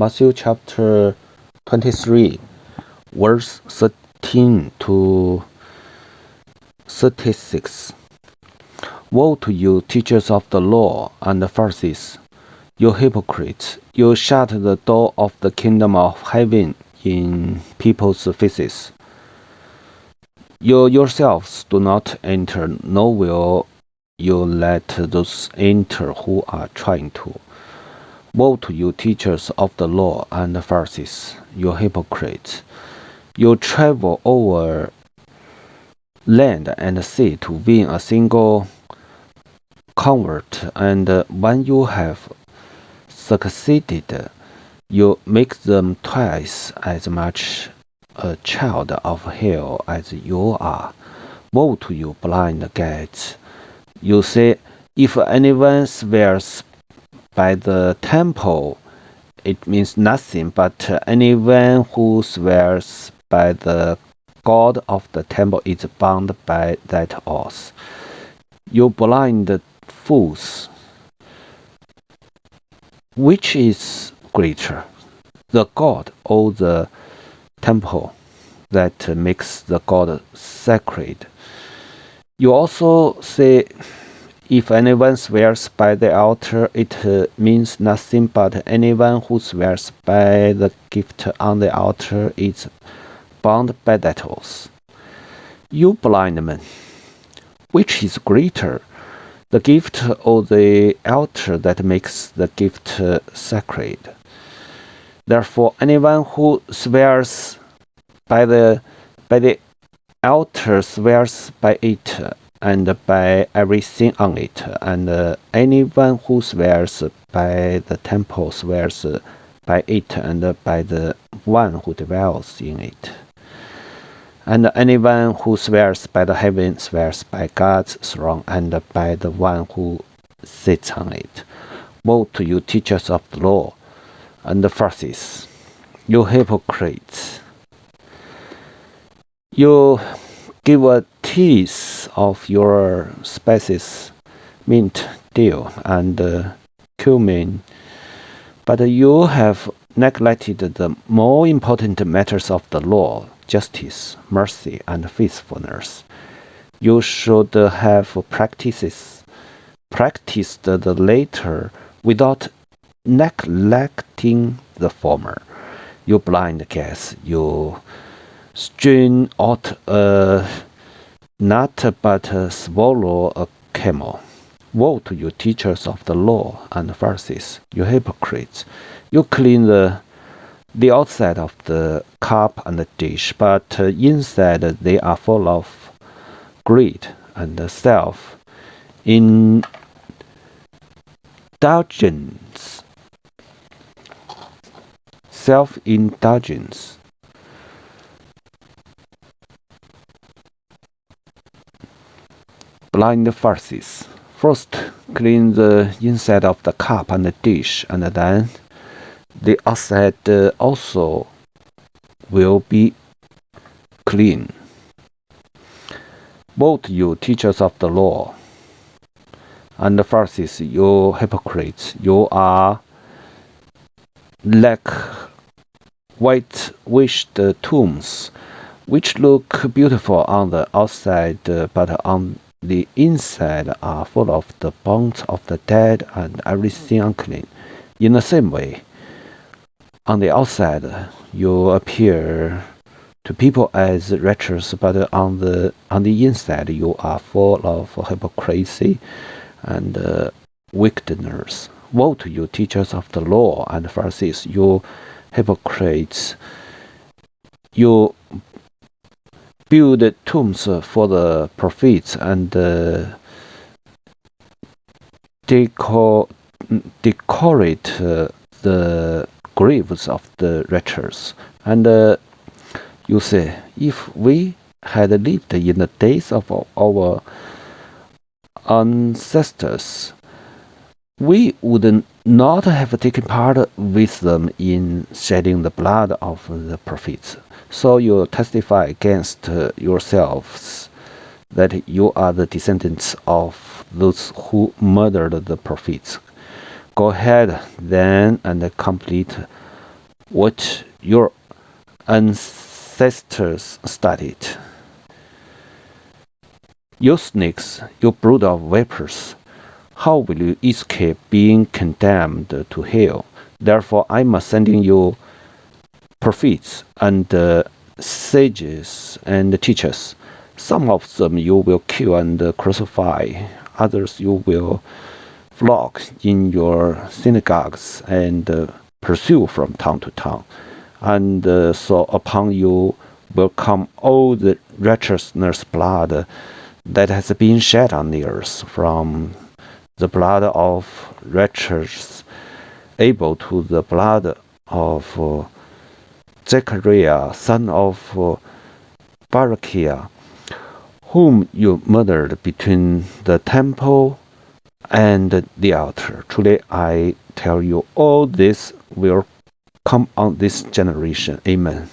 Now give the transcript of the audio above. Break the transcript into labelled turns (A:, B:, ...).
A: Matthew chapter 23, verse 13 to 36. Woe to you, teachers of the law and the Pharisees, you hypocrites! You shut the door of the kingdom of heaven in people's faces. You yourselves do not enter, nor will you let those enter who are trying to. Woe to you, teachers of the law and the Pharisees, you hypocrites! You travel over land and sea to win a single convert, and when you have succeeded, you make them twice as much a child of hell as you are. Woe to you, blind guides! You say, if anyone swears by the temple, it means nothing, but anyone who swears by the God of the temple is bound by that oath. You blind fools! Which is greater, the God or the temple that makes the God sacred? You also say, if anyone swears by the altar, it means nothing, but anyone who swears by the gift on the altar is bound by that oath. You blind men! Which is greater, the gift or the altar that makes the gift sacred? Therefore, anyone who swears by the altar swears by it and by everything on it, and anyone who swears by the temple swears by it and by the one who dwells in it. And anyone who swears by the heaven swears by God's throne and by the one who sits on it. Woe to you, teachers of the law and the Pharisees, you hypocrites! You give a tenth of your spices, mint, dill, and cumin, but you have neglected the more important matters of the law: justice, mercy, and faithfulness. You should have practiced the latter without neglecting the former. You blind guides! You strain out a gnat but swallow a camel. Woe to you, teachers of the law and Pharisees, you hypocrites! You clean the outside of the cup and the dish, but inside they are full of greed and self-indulgence. Blind Pharisees! First clean the inside of the cup and the dish, and then the outside also will be clean. Woe to you, teachers of the law and the Pharisees, you hypocrites! You are like whitewashed tombs, which look beautiful on the outside, but on the inside are full of the bones of the dead and everything unclean. In the same way, on the outside you appear to people as righteous, but on the inside you are full of hypocrisy and wickedness. Woe to you, teachers of the law and Pharisees, you hypocrites! You build tombs for the prophets and decorate the graves of the righteous. And you say, if we had lived in the days of our ancestors, we would not have taken part with them in shedding the blood of the prophets. So you testify against yourselves that you are the descendants of those who murdered the prophets. Go ahead then and complete what your ancestors studied. You snakes, you brood of vipers, how will you escape being condemned to hell? Therefore I am sending you prophets and sages and teachers. Some of them you will kill and crucify, others you will flog in your synagogues and pursue from town to town. And so upon you will come all the righteousness blood that has been shed on the earth, from the blood of righteous Abel to the blood of Zechariah, son of Barachiah, whom you murdered between the temple and the altar. Truly I tell you, all this will come on this generation. Amen.